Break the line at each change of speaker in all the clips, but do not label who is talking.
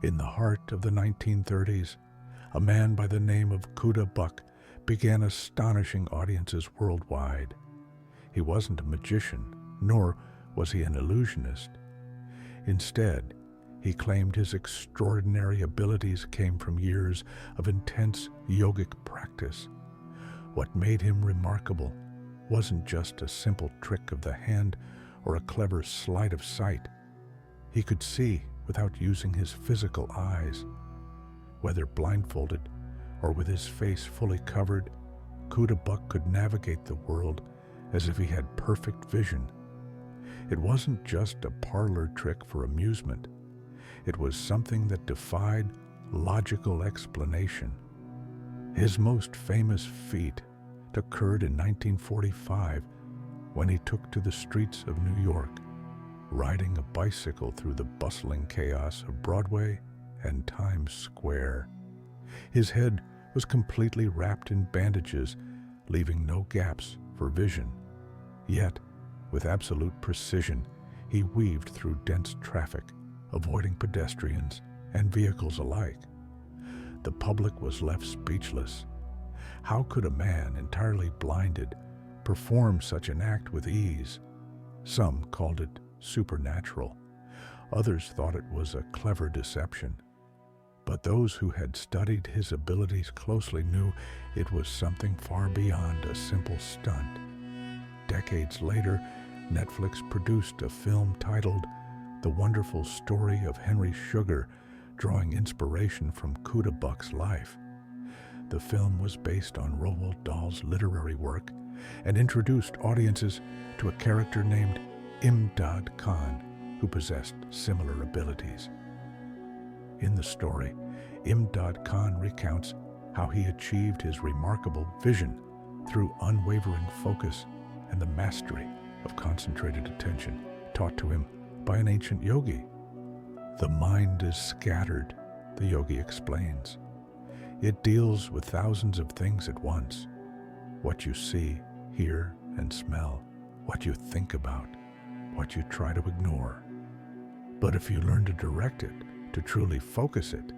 In the heart of the 1930s, a man by the name of Kuda Buk began astonishing audiences worldwide. He wasn't a magician, nor was he an illusionist. Instead, he claimed his extraordinary abilities came from years of intense yogic practice. What made him remarkable wasn't just a simple trick of the hand or a clever sleight of sight. He could see without using his physical eyes. Whether blindfolded or with his face fully covered, Kuda Buk could navigate the world as if he had perfect vision. It wasn't just a parlor trick for amusement. It was something that defied logical explanation. His most famous feat occurred in 1945 when he took to the streets of New York, riding a bicycle through the bustling chaos of Broadway and Times Square. His head was completely wrapped in bandages, leaving no gaps for vision. Yet, with absolute precision, he weaved through dense traffic, avoiding pedestrians and vehicles alike. The public was left speechless. How could a man entirely blinded perform such an act with ease? Some called it supernatural. Others thought it was a clever deception. But those who had studied his abilities closely knew it was something far beyond a simple stunt. Decades later, Netflix produced a film titled The Wonderful Story of Henry Sugar, drawing inspiration from Kuda Buk's life. The film was based on Roald Dahl's literary work and introduced audiences to a character named Imdad Khan, who possessed similar abilities. In the story, Imdad Khan recounts how he achieved his remarkable vision through unwavering focus and the mastery of concentrated attention taught to him by an ancient yogi. The mind is scattered, the yogi explains. It deals with thousands of things at once. What you see, hear, and smell, what you think about, what you try to ignore. But if you learn to direct it, to truly focus it,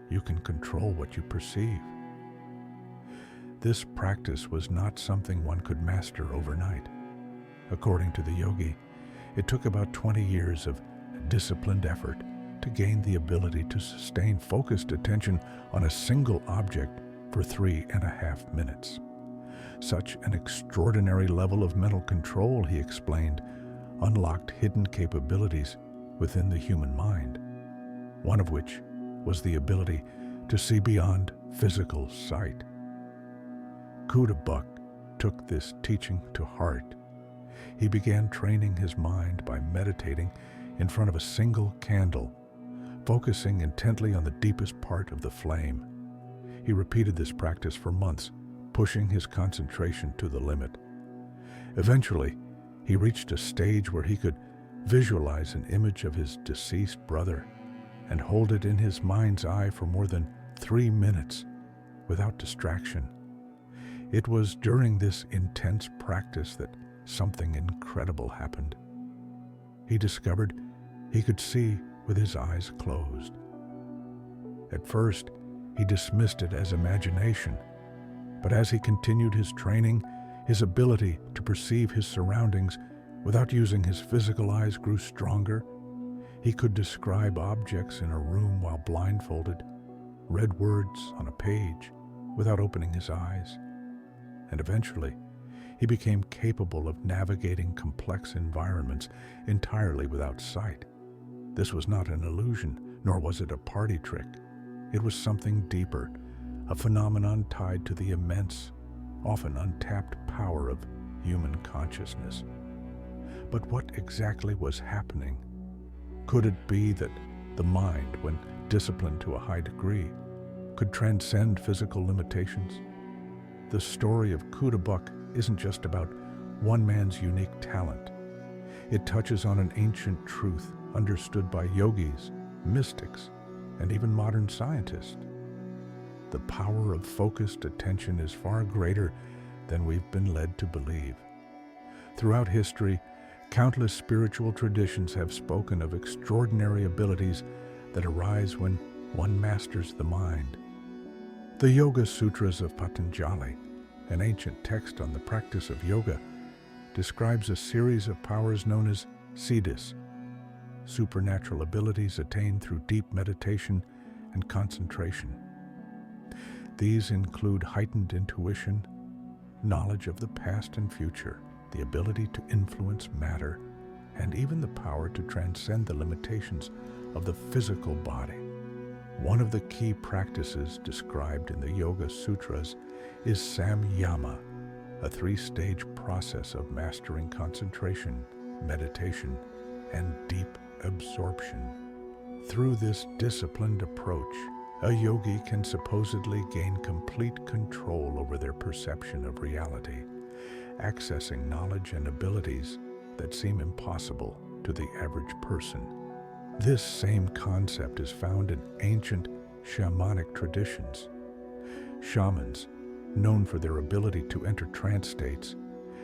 you can control what you perceive. This practice was not something one could master overnight. According to the yogi, it took about 20 years of disciplined effort to gain the ability to sustain focused attention on a single object for 3.5 minutes. Such an extraordinary level of mental control, he explained, unlocked hidden capabilities within the human mind, one of which was the ability to see beyond physical sight. Kuda Buk took this teaching to heart. He began training his mind by meditating in front of a single candle, focusing intently on the deepest part of the flame. He repeated this practice for months, pushing his concentration to the limit. Eventually, he reached a stage where he could visualize an image of his deceased brother and hold it in his mind's eye for more than 3 minutes without distraction. It was during this intense practice that something incredible happened. He discovered he could see with his eyes closed. At first, he dismissed it as imagination, but as he continued his training, his ability to perceive his surroundings without using his physical eyes grew stronger. He could describe objects in a room while blindfolded, read words on a page without opening his eyes, and eventually, he became capable of navigating complex environments entirely without sight. This was not an illusion, nor was it a party trick. It was something deeper, a phenomenon tied to the immense, often untapped power of human consciousness. But what exactly was happening? Could it be that the mind, when disciplined to a high degree, could transcend physical limitations? The story of Kuda Buk isn't just about one man's unique talent. It touches on an ancient truth understood by yogis, mystics, and even modern scientists. The power of focused attention is far greater than we've been led to believe. Throughout history, countless spiritual traditions have spoken of extraordinary abilities that arise when one masters the mind. The Yoga Sutras of Patanjali, an ancient text on the practice of yoga, describes a series of powers known as siddhis, supernatural abilities attained through deep meditation and concentration. These include heightened intuition, knowledge of the past and future, the ability to influence matter, and even the power to transcend the limitations of the physical body. One of the key practices described in the Yoga Sutras is samyama, a three-stage process of mastering concentration, meditation, and deep absorption. Through this disciplined approach, a yogi can supposedly gain complete control over their perception of reality, accessing knowledge and abilities that seem impossible to the average person. This same concept is found in ancient shamanic traditions. Shamans, known for their ability to enter trance states,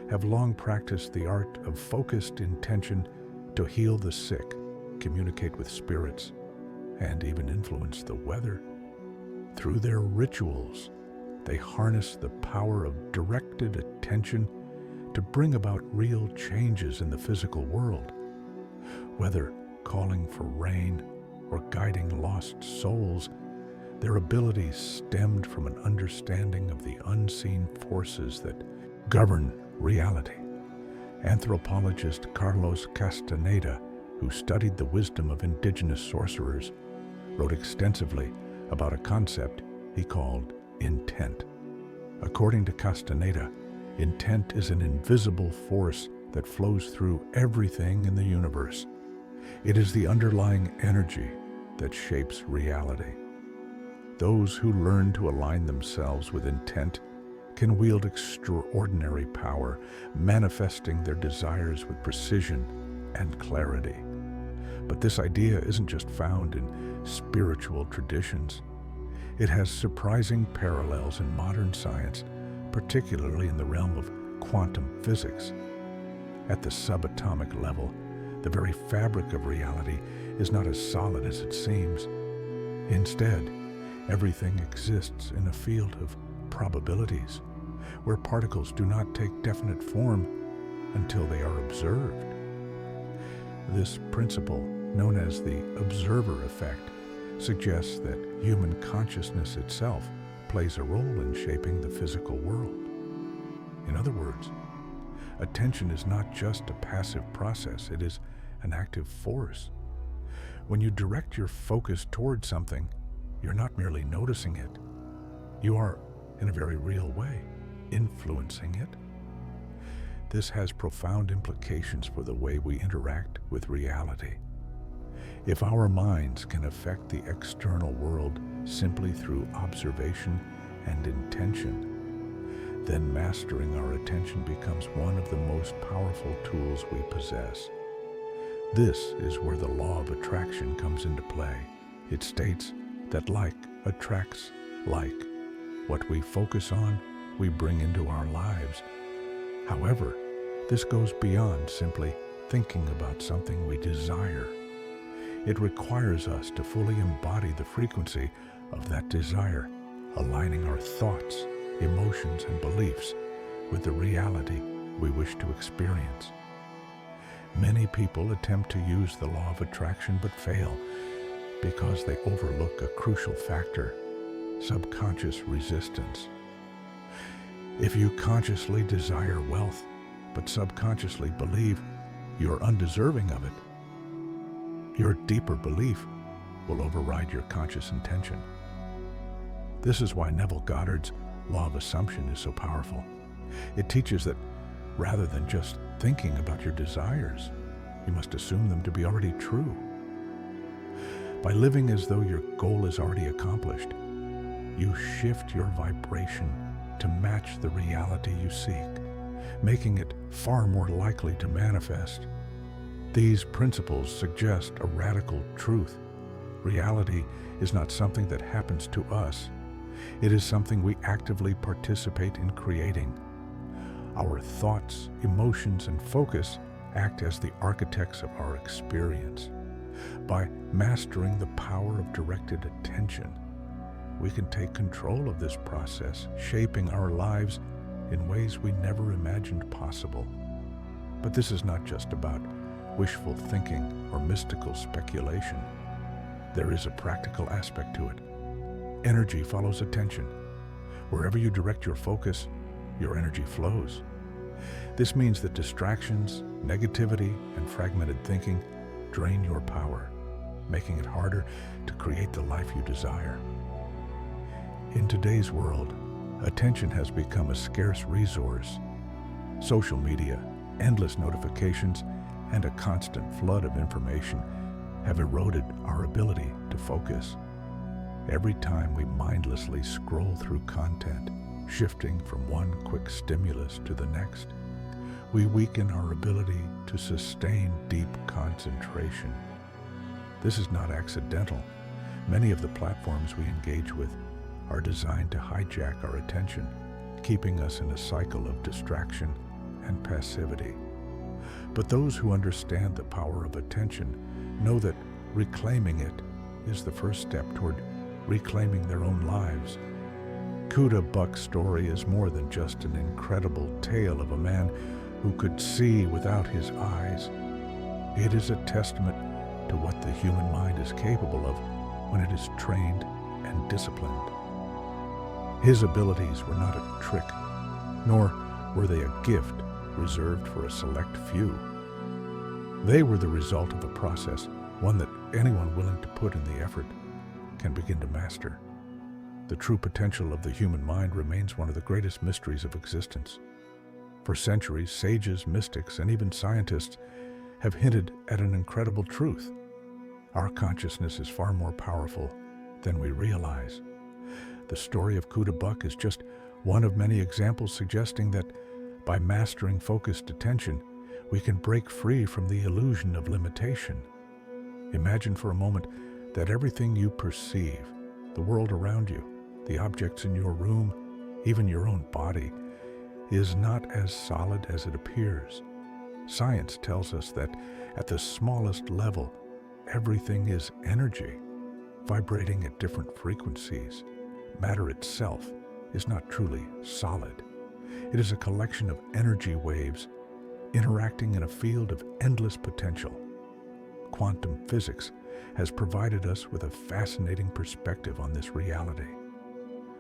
have long practiced the art of focused intention to heal the sick, communicate with spirits, and even influence the weather. Through their rituals, they harness the power of directed attention to bring about real changes in the physical world. Whether calling for rain or guiding lost souls, their abilities stemmed from an understanding of the unseen forces that govern reality. Anthropologist Carlos Castaneda, who studied the wisdom of indigenous sorcerers, wrote extensively about a concept he called intent. According to Castaneda, intent is an invisible force that flows through everything in the universe. It is the underlying energy that shapes reality. Those who learn to align themselves with intent can wield extraordinary power, manifesting their desires with precision and clarity. But this idea isn't just found in spiritual traditions. It has surprising parallels in modern science, particularly in the realm of quantum physics. At the subatomic level, the very fabric of reality is not as solid as it seems. Instead, everything exists in a field of probabilities, where particles do not take definite form until they are observed. This principle, known as the observer effect, suggests that human consciousness itself plays a role in shaping the physical world. In other words, attention is not just a passive process, it is an active force. When you direct your focus toward something, you're not merely noticing it. You are, in a very real way, influencing it. This has profound implications for the way we interact with reality. If our minds can affect the external world simply through observation and intention, then mastering our attention becomes one of the most powerful tools we possess. This is where the law of attraction comes into play. It states that like attracts like. What we focus on, we bring into our lives. However, this goes beyond simply thinking about something we desire. It requires us to fully embody the frequency of that desire, aligning our thoughts, emotions, and beliefs with the reality we wish to experience. Many people attempt to use the law of attraction but fail because they overlook a crucial factor: subconscious resistance. If you consciously desire wealth but subconsciously believe you're undeserving of it, your deeper belief will override your conscious intention. This is why Neville Goddard's law of assumption is so powerful. It teaches that rather than just thinking about your desires, you must assume them to be already true. By living as though your goal is already accomplished, you shift your vibration to match the reality you seek, making it far more likely to manifest. These principles suggest a radical truth. Reality is not something that happens to us. It is something we actively participate in creating. Our thoughts, emotions, and focus act as the architects of our experience. By mastering the power of directed attention, we can take control of this process, shaping our lives in ways we never imagined possible. But this is not just about wishful thinking or mystical speculation. There is a practical aspect to it. Energy follows attention. Wherever you direct your focus, your energy flows. This means that distractions, negativity, and fragmented thinking drain your power, making it harder to create the life you desire. In today's world, attention has become a scarce resource. Social media, endless notifications, and a constant flood of information have eroded our ability to focus. Every time we mindlessly scroll through content, shifting from one quick stimulus to the next, we weaken our ability to sustain deep concentration. This is not accidental. Many of the platforms we engage with are designed to hijack our attention, keeping us in a cycle of distraction and passivity. But those who understand the power of attention know that reclaiming it is the first step toward reclaiming their own lives. Kuda Buck's story is more than just an incredible tale of a man who could see without his eyes. It is a testament to what the human mind is capable of when it is trained and disciplined. His abilities were not a trick, nor were they a gift reserved for a select few. They were the result of a process, one that anyone willing to put in the effort can begin to master. The true potential of the human mind remains one of the greatest mysteries of existence. For centuries, sages, mystics, and even scientists have hinted at an incredible truth. Our consciousness is far more powerful than we realize. The story of Kuda Buck is just one of many examples suggesting that by mastering focused attention, we can break free from the illusion of limitation. Imagine for a moment that everything you perceive, the world around you, the objects in your room, even your own body, is not as solid as it appears. Science tells us that at the smallest level, everything is energy, vibrating at different frequencies. Matter itself is not truly solid. It is a collection of energy waves interacting in a field of endless potential. Quantum physics has provided us with a fascinating perspective on this reality.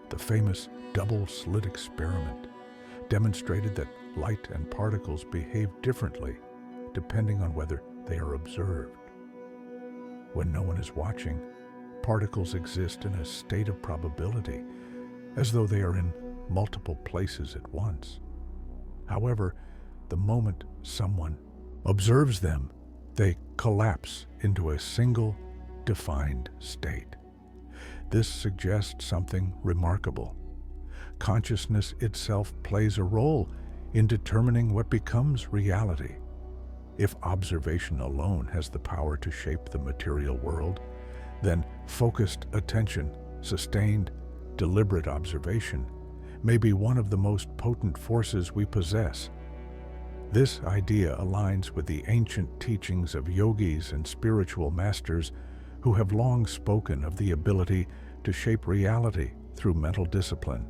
The famous double-slit experiment demonstrated that light and particles behave differently depending on whether they are observed. When no one is watching, particles exist in a state of probability, as though they are in multiple places at once. However, the moment someone observes them, they collapse into a single, defined state. This suggests something remarkable. Consciousness itself plays a role in determining what becomes reality. If observation alone has the power to shape the material world, then focused attention, sustained, deliberate observation may be one of the most potent forces we possess. This idea aligns with the ancient teachings of yogis and spiritual masters who have long spoken of the ability to shape reality through mental discipline.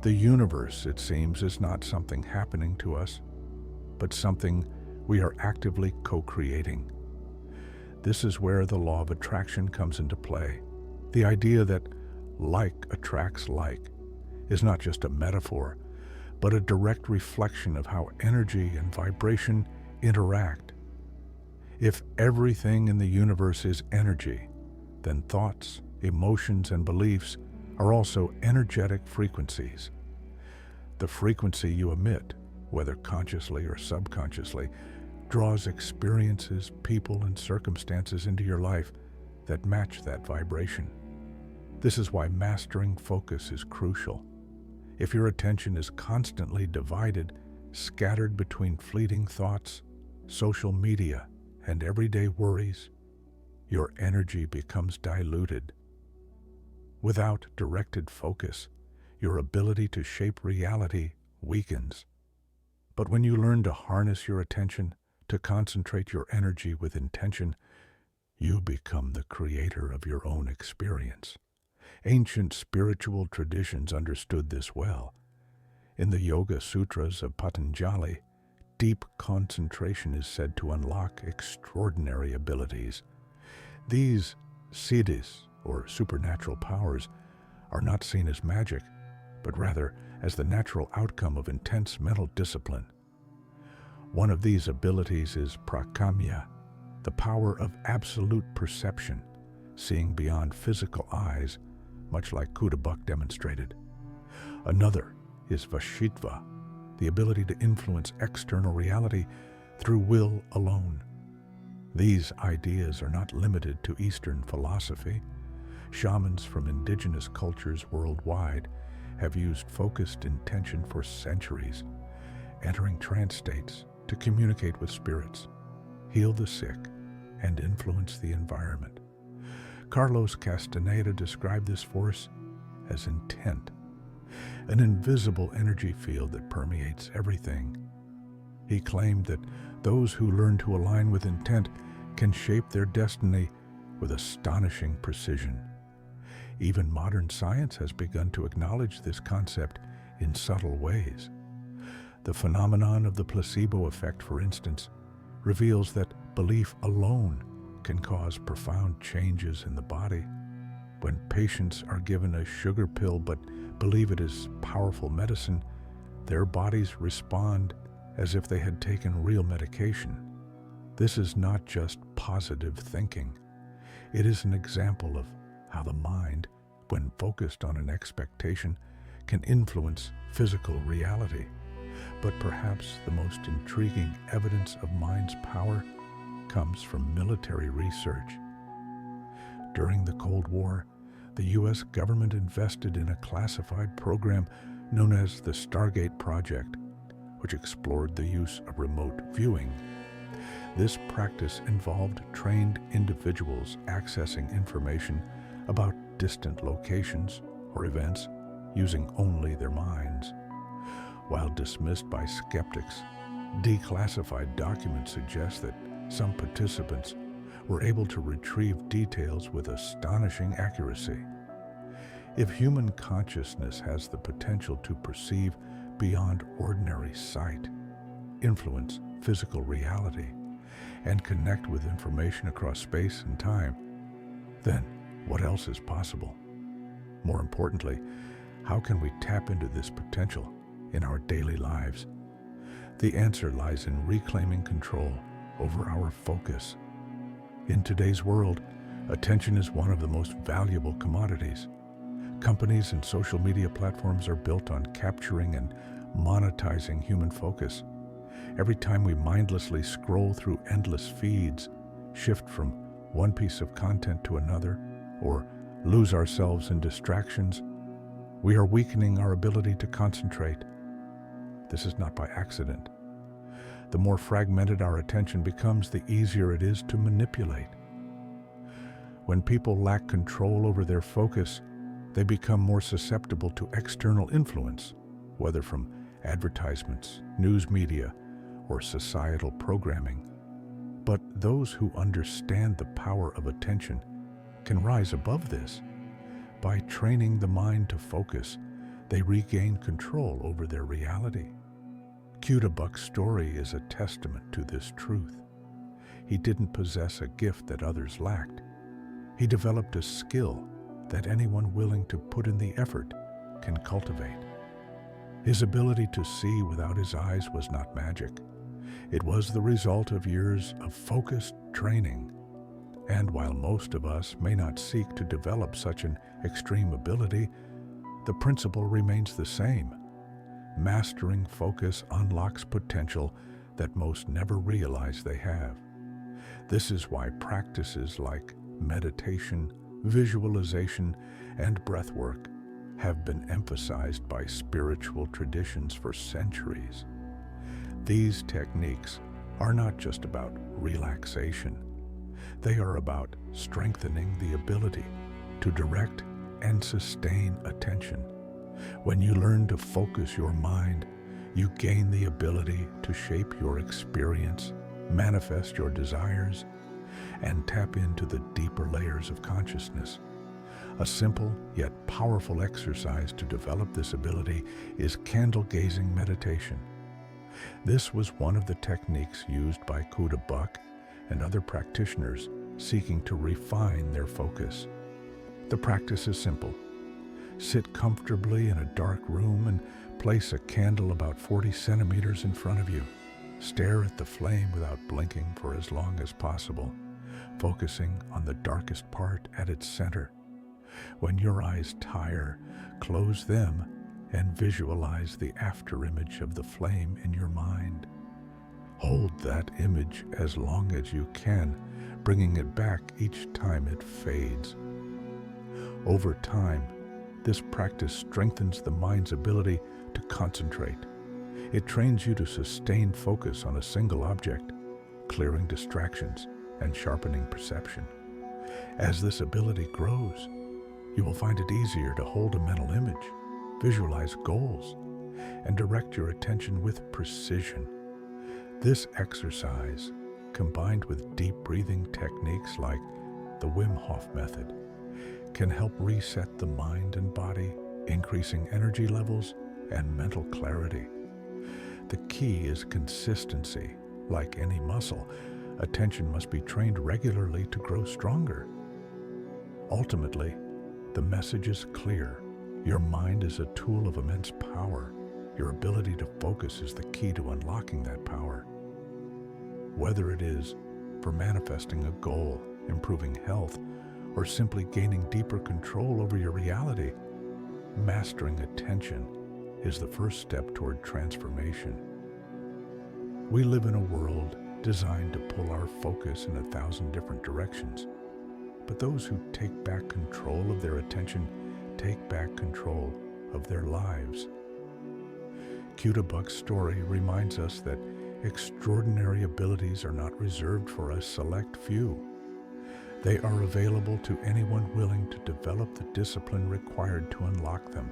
The universe, it seems, is not something happening to us, but something we are actively co-creating. This is where the law of attraction comes into play. The idea that like attracts like is not just a metaphor, but a direct reflection of how energy and vibration interact. If everything in the universe is energy, then thoughts, emotions, and beliefs are also energetic frequencies. The frequency you emit, whether consciously or subconsciously, draws experiences, people, and circumstances into your life that match that vibration. This is why mastering focus is crucial. If your attention is constantly divided, scattered between fleeting thoughts, social media, and everyday worries, your energy becomes diluted. Without directed focus, your ability to shape reality weakens. But when you learn to harness your attention, to concentrate your energy with intention, You become the creator of your own experience. Ancient spiritual traditions understood this well. In the Yoga Sutras of Patanjali, deep concentration is said to unlock extraordinary abilities. These siddhis, or supernatural powers, are not seen as magic, but rather as the natural outcome of intense mental discipline. One of these abilities is prakamya, the power of absolute perception, seeing beyond physical eyes, much like Kudabuk demonstrated. Another is vashitva, the ability to influence external reality through will alone. These ideas are not limited to Eastern philosophy. Shamans from indigenous cultures worldwide have used focused intention for centuries, entering trance states to communicate with spirits, heal the sick, and influence the environment. Carlos Castaneda described this force as intent, an invisible energy field that permeates everything. He claimed that those who learn to align with intent can shape their destiny with astonishing precision. Even modern science has begun to acknowledge this concept in subtle ways. The phenomenon of the placebo effect, for instance, reveals that belief alone can cause profound changes in the body. When patients are given a sugar pill but believe it is powerful medicine, their bodies respond as if they had taken real medication. This is not just positive thinking. It is an example of how the mind, when focused on an expectation, can influence physical reality. But perhaps the most intriguing evidence of mind's power comes from military research. During the Cold War, the U.S. government invested in a classified program known as the Stargate Project, which explored the use of remote viewing. This practice involved trained individuals accessing information about distant locations or events using only their minds. While dismissed by skeptics, declassified documents suggest that some participants were able to retrieve details with astonishing accuracy. If human consciousness has the potential to perceive beyond ordinary sight, influence physical reality, and connect with information across space and time, then what else is possible? More importantly, how can we tap into this potential in our daily lives? The answer lies in reclaiming control over our focus. In today's world, attention is one of the most valuable commodities. Companies and social media platforms are built on capturing and monetizing human focus. Every time we mindlessly scroll through endless feeds, shift from one piece of content to another, or lose ourselves in distractions, we are weakening our ability to concentrate. This is not by accident. The more fragmented our attention becomes, the easier it is to manipulate. When people lack control over their focus, they become more susceptible to external influence, whether from advertisements, news media, or societal programming. But those who understand the power of attention can rise above this. By training the mind to focus, they regain control over their reality. Kudabuk's story is a testament to this truth. He didn't possess a gift that others lacked. He developed a skill that anyone willing to put in the effort can cultivate. His ability to see without his eyes was not magic. It was the result of years of focused training. And while most of us may not seek to develop such an extreme ability, the principle remains the same. Mastering focus unlocks potential that most never realize they have. This is why practices like meditation, visualization, and breathwork have been emphasized by spiritual traditions for centuries. These techniques are not just about relaxation. They are about strengthening the ability to direct and sustain attention. When you learn to focus your mind, you gain the ability to shape your experience, manifest your desires, and tap into the deeper layers of consciousness. A simple yet powerful exercise to develop this ability is candle-gazing meditation. This was one of the techniques used by Kuda Buk and other practitioners seeking to refine their focus. The practice is simple. Sit comfortably in a dark room and place a candle about 40 centimeters in front of you. Stare at the flame without blinking for as long as possible, focusing on the darkest part at its center. When your eyes tire, close them and visualize the afterimage of the flame in your mind. Hold that image as long as you can, bringing it back each time it fades. Over time, this practice strengthens the mind's ability to concentrate. It trains you to sustain focus on a single object, clearing distractions and sharpening perception. As this ability grows, you will find it easier to hold a mental image, visualize goals, and direct your attention with precision. This exercise, combined with deep breathing techniques like the Wim Hof method, can help reset the mind and body, increasing energy levels and mental clarity. The key is consistency. Like any muscle, attention must be trained regularly to grow stronger. Ultimately, the message is clear. Your mind is a tool of immense power. Your ability to focus is the key to unlocking that power. Whether it is for manifesting a goal, improving health, or simply gaining deeper control over your reality, mastering attention is the first step toward transformation. We live in a world designed to pull our focus in 1,000 different directions. But those who take back control of their attention take back control of their lives. Kuda Buk's story reminds us that extraordinary abilities are not reserved for a select few. They are available to anyone willing to develop the discipline required to unlock them.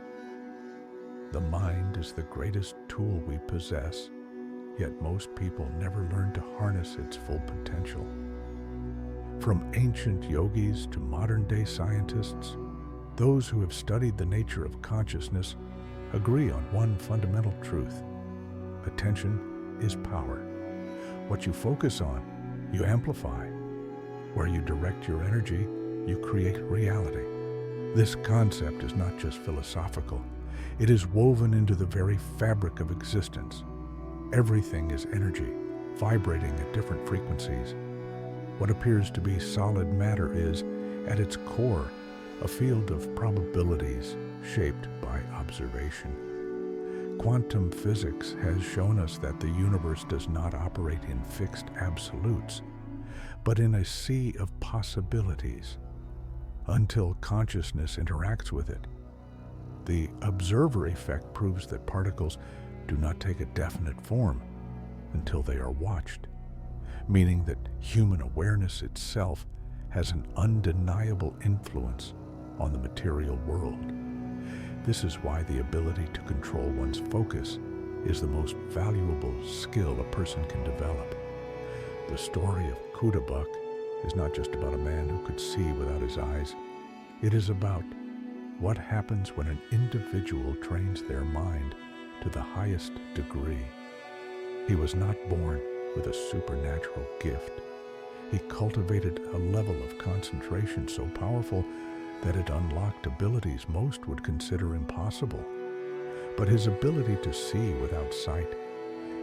The mind is the greatest tool we possess, yet most people never learn to harness its full potential. From ancient yogis to modern-day scientists, those who have studied the nature of consciousness agree on one fundamental truth. Attention is power. What you focus on, you amplify. Where you direct your energy, you create reality. This concept is not just philosophical. It is woven into the very fabric of existence. Everything is energy, vibrating at different frequencies. What appears to be solid matter is, at its core, a field of probabilities shaped by observation. Quantum physics has shown us that the universe does not operate in fixed absolutes, but in a sea of possibilities, until consciousness interacts with it. The observer effect proves that particles do not take a definite form until they are watched, meaning that human awareness itself has an undeniable influence on the material world. This is why the ability to control one's focus is the most valuable skill a person can develop. The story of Kuda Buk is not just about a man who could see without his eyes. It is about what happens when an individual trains their mind to the highest degree. He was not born with a supernatural gift. He cultivated a level of concentration so powerful that it unlocked abilities most would consider impossible. But his ability to see without sight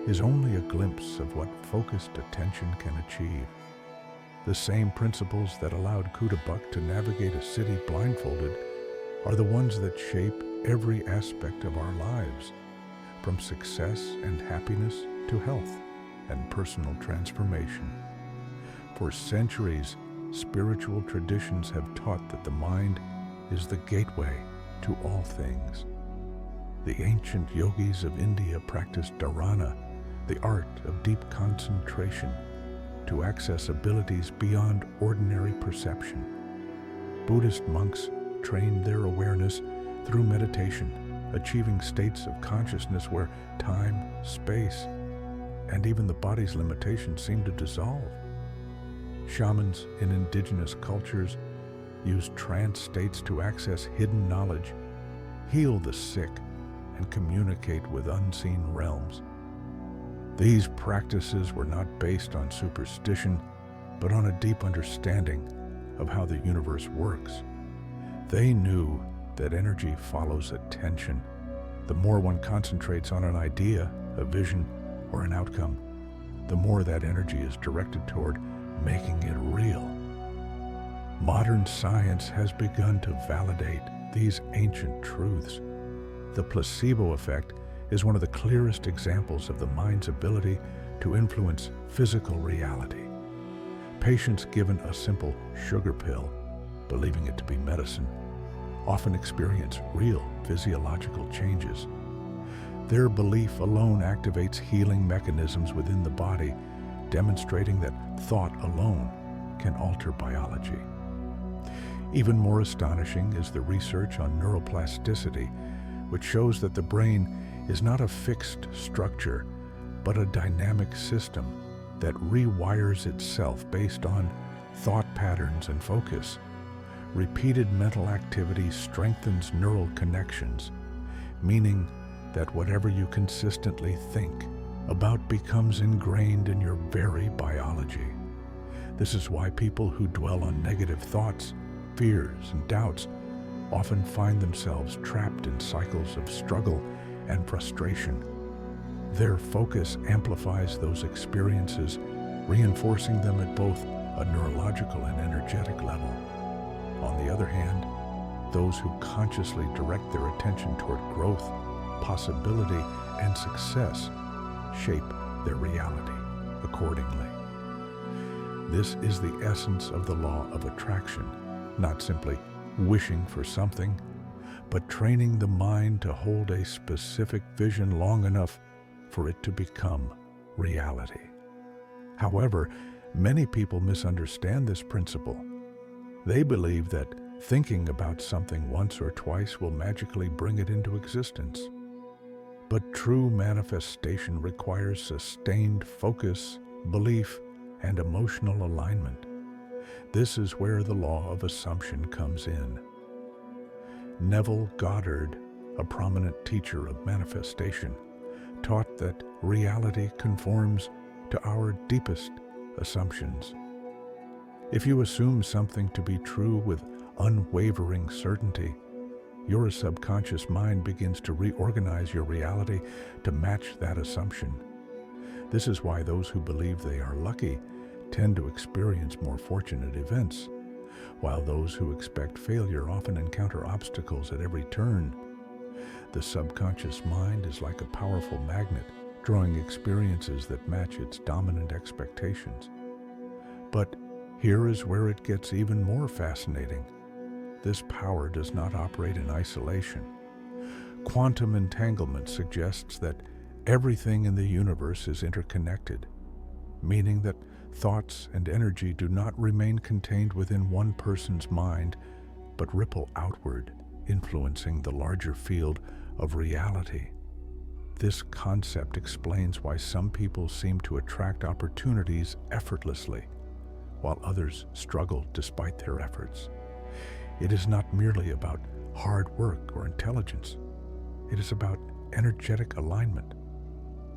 is only a glimpse of what focused attention can achieve. The same principles that allowed Kuda Buk to navigate a city blindfolded are the ones that shape every aspect of our lives, from success and happiness to health and personal transformation. For centuries, spiritual traditions have taught that the mind is the gateway to all things. The ancient yogis of India practiced dharana, the art of deep concentration, to access abilities beyond ordinary perception. Buddhist monks trained their awareness through meditation, achieving states of consciousness where time, space, and even the body's limitations seem to dissolve. Shamans in indigenous cultures use trance states to access hidden knowledge, heal the sick, and communicate with unseen realms. These practices were not based on superstition, but on a deep understanding of how the universe works. They knew that energy follows attention. The more one concentrates on an idea, a vision, or an outcome, the more that energy is directed toward making it real. Modern science has begun to validate these ancient truths. The placebo effect is one of the clearest examples of the mind's ability to influence physical reality. Patients given a simple sugar pill, believing it to be medicine, often experience real physiological changes. Their belief alone activates healing mechanisms within the body, demonstrating that thought alone can alter biology. Even more astonishing is the research on neuroplasticity, which shows that the brain is not a fixed structure, but a dynamic system that rewires itself based on thought patterns and focus. Repeated mental activity strengthens neural connections, meaning that whatever you consistently think about becomes ingrained in your very biology. This is why people who dwell on negative thoughts, fears, and doubts often find themselves trapped in cycles of struggle and frustration. Their focus amplifies those experiences, reinforcing them at both a neurological and energetic level. On the other hand, those who consciously direct their attention toward growth, possibility, and success shape their reality accordingly. This is the essence of the law of attraction, not simply wishing for something, but training the mind to hold a specific vision long enough for it to become reality. However, many people misunderstand this principle. They believe that thinking about something once or twice will magically bring it into existence. But true manifestation requires sustained focus, belief, and emotional alignment. This is where the law of assumption comes in. Neville Goddard, a prominent teacher of manifestation, taught that reality conforms to our deepest assumptions. If you assume something to be true with unwavering certainty, your subconscious mind begins to reorganize your reality to match that assumption. This is why those who believe they are lucky tend to experience more fortunate events, while those who expect failure often encounter obstacles at every turn. The subconscious mind is like a powerful magnet, drawing experiences that match its dominant expectations. But here is where it gets even more fascinating. This power does not operate in isolation. Quantum entanglement suggests that everything in the universe is interconnected, meaning that thoughts and energy do not remain contained within one person's mind, but ripple outward, influencing the larger field of reality. This concept explains why some people seem to attract opportunities effortlessly, while others struggle despite their efforts. It is not merely about hard work or intelligence. It is about energetic alignment.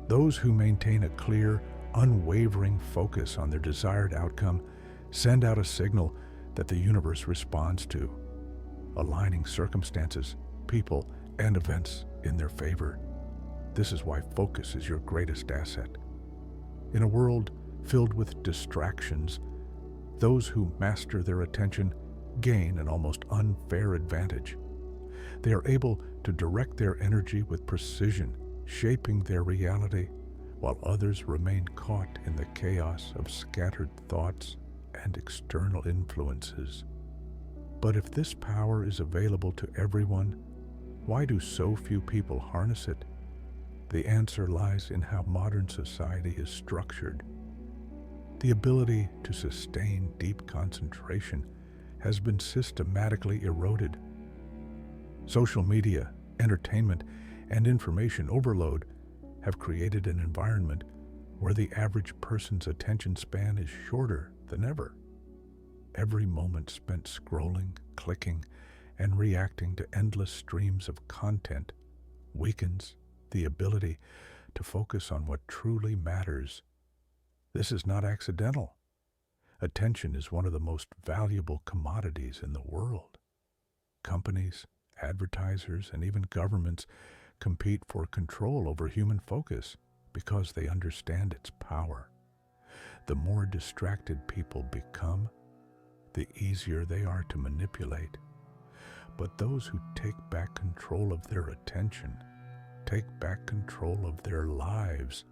Those who maintain a clear, unwavering focus on their desired outcome send out a signal that the universe responds to, aligning circumstances, people, and events in their favor. This is why focus is your greatest asset. In a world filled with distractions, those who master their attention gain an almost unfair advantage. They are able to direct their energy with precision, shaping their reality, while others remain caught in the chaos of scattered thoughts and external influences. But if this power is available to everyone, why do so few people harness it? The answer lies in how modern society is structured. The ability to sustain deep concentration has been systematically eroded. Social media, entertainment, and information overload have created an environment where the average person's attention span is shorter than ever. every moment spent scrolling, clicking, and reacting to endless streams of content weakens the ability to focus on what truly matters. This is not accidental. Attention is one of the most valuable commodities in the world. Companies, advertisers, and even governments compete for control over human focus because they understand its power. The more distracted people become, the easier they are to manipulate. But those who take back control of their attention take back control of their lives.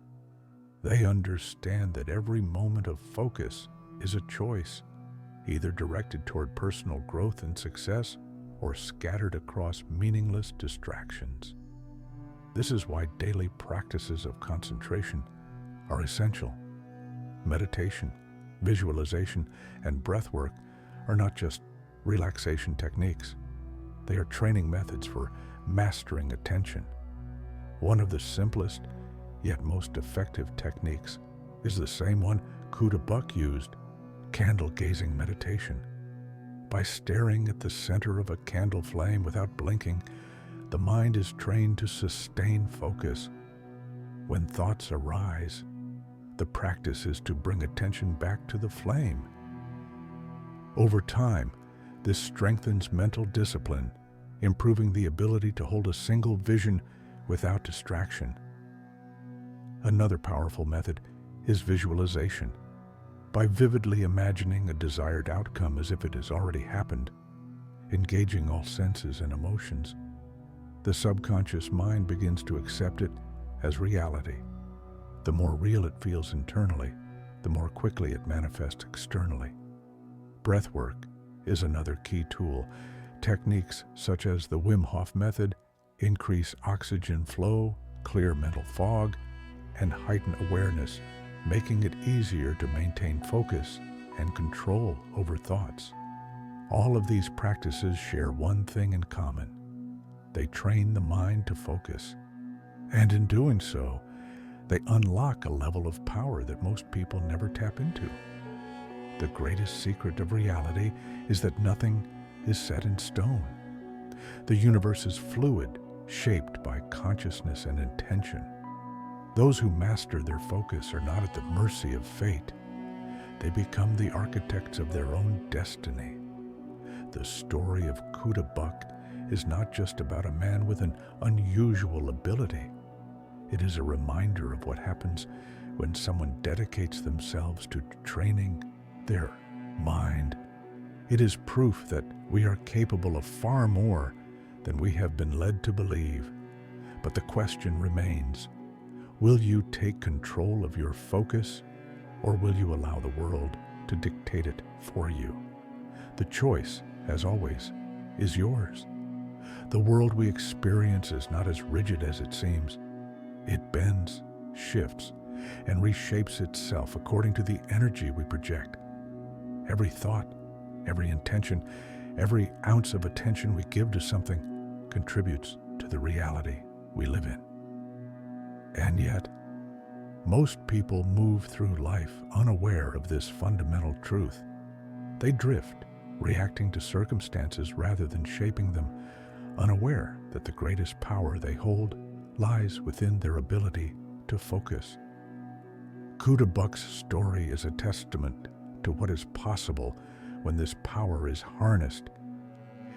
They understand that every moment of focus is a choice, either directed toward personal growth and success or scattered across meaningless distractions. This is why daily practices of concentration are essential. Meditation, visualization, and breath work are not just relaxation techniques. They are training methods for mastering attention. One of the simplest, yet most effective techniques is the same one Kuda Buk used, candle gazing meditation. By staring at the center of a candle flame without blinking, the mind is trained to sustain focus. When thoughts arise, the practice is to bring attention back to the flame. Over time, this strengthens mental discipline, improving the ability to hold a single vision without distraction. Another powerful method is visualization. By vividly imagining a desired outcome as if it has already happened, engaging all senses and emotions, the subconscious mind begins to accept it as reality. The more real it feels internally, the more quickly it manifests externally. Breath work is another key tool. Techniques such as the Wim Hof method increase oxygen flow, clear mental fog, and heighten awareness, making it easier to maintain focus and control over thoughts. All of these practices share one thing in common. They train the mind to focus. And in doing so, they unlock a level of power that most people never tap into. The greatest secret of reality is that nothing is set in stone. The universe is fluid, shaped by consciousness and intention. Those who master their focus are not at the mercy of fate. They become the architects of their own destiny. The story of Kuda Buk is not just about a man with an unusual ability. It is a reminder of what happens when someone dedicates themselves to training their mind. It is proof that we are capable of far more than we have been led to believe. But the question remains, will you take control of your focus, or will you allow the world to dictate it for you? The choice, as always, is yours. The world we experience is not as rigid as it seems. It bends, shifts, and reshapes itself according to the energy we project. Every thought, every intention, every ounce of attention we give to something contributes to the reality we live in. And yet, most people move through life unaware of this fundamental truth. They drift, reacting to circumstances rather than shaping them, unaware that the greatest power they hold lies within their ability to focus. Kuda Buk's story is a testament to what is possible when this power is harnessed.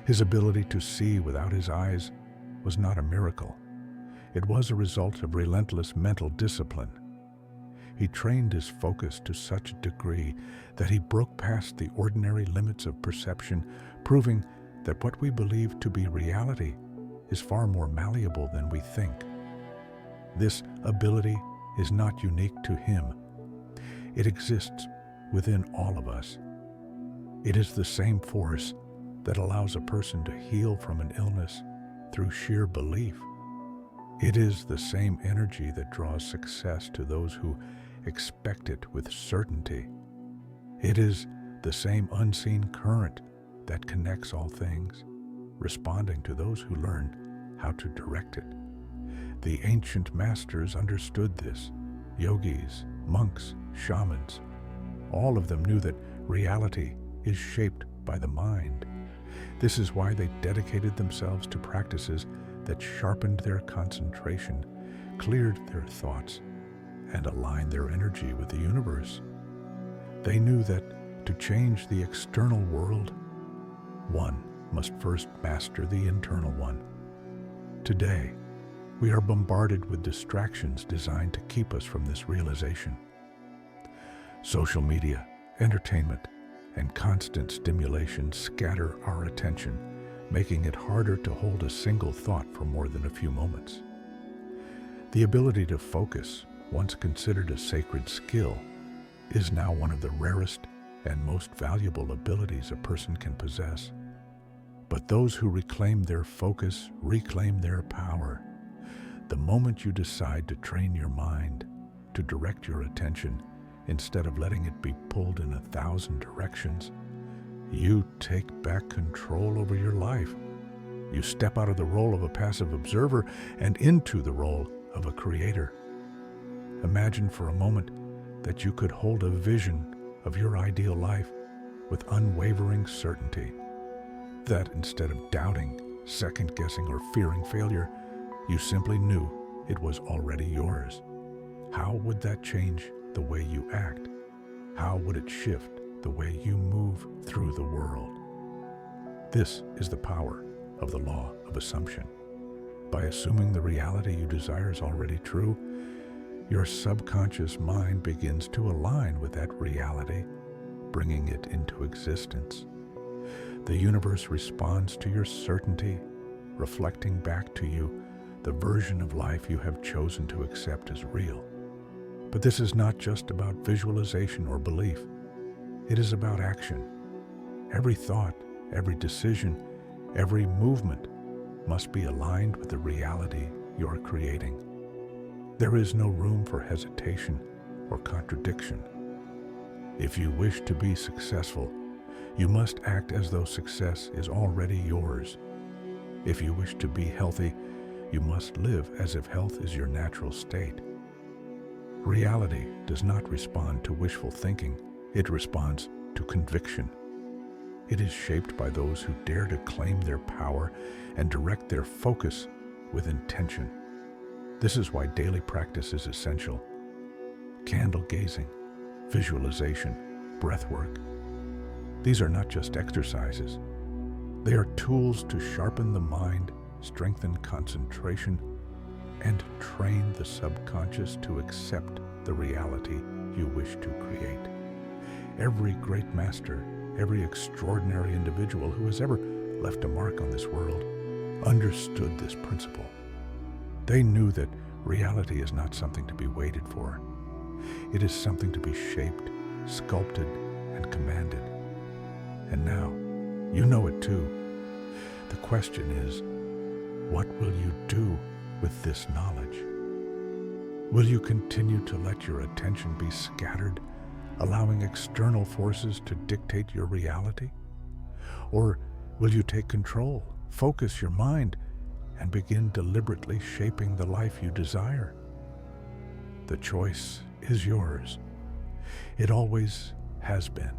His ability to see without his eyes was not a miracle. It was a result of relentless mental discipline. He trained his focus to such a degree that he broke past the ordinary limits of perception, proving that what we believe to be reality is far more malleable than we think. This ability is not unique to him. It exists within all of us. It is the same force that allows a person to heal from an illness through sheer belief. It is the same energy that draws success to those who expect it with certainty. It is the same unseen current that connects all things, responding to those who learn how to direct it. The ancient masters understood this. Yogis, monks, shamans, all of them knew that reality is shaped by the mind. This is why they dedicated themselves to practices that sharpened their concentration, cleared their thoughts, and aligned their energy with the universe. They knew that to change the external world, one must first master the internal one. Today, we are bombarded with distractions designed to keep us from this realization. Social media, entertainment, and constant stimulation scatter our attention, making it harder to hold a single thought for more than a few moments. The ability to focus, once considered a sacred skill, is now one of the rarest and most valuable abilities a person can possess. But those who reclaim their focus reclaim their power. The moment you decide to train your mind, to direct your attention, instead of letting it be pulled in 1,000 directions, you take back control over your life. You step out of the role of a passive observer and into the role of a creator. Imagine for a moment that you could hold a vision of your ideal life with unwavering certainty. That instead of doubting, second-guessing, or fearing failure, you simply knew it was already yours. How would that change the way you act? How would it shift the way you move through the world? This is the power of the law of assumption. By assuming the reality you desire is already true, your subconscious mind begins to align with that reality, bringing it into existence. The universe responds to your certainty, reflecting back to you the version of life you have chosen to accept as real. But this is not just about visualization or belief. It is about action. Every thought, every decision, every movement must be aligned with the reality you are creating. There is no room for hesitation or contradiction. If you wish to be successful, you must act as though success is already yours. If you wish to be healthy, you must live as if health is your natural state. Reality does not respond to wishful thinking, it responds to conviction. It is shaped by those who dare to claim their power and direct their focus with intention. This is why daily practice is essential. Candle gazing, visualization, breath work. These are not just exercises. They are tools to sharpen the mind, strengthen concentration, and train the subconscious to accept the reality you wish to create. Every great master, every extraordinary individual who has ever left a mark on this world, understood this principle. They knew that reality is not something to be waited for. It is something to be shaped, sculpted, and commanded. And now, you know it too. The question is, what will you do with this knowledge? Will you continue to let your attention be scattered, allowing external forces to dictate your reality? Or will you take control, focus your mind, and begin deliberately shaping the life you desire? The choice is yours. It always has been.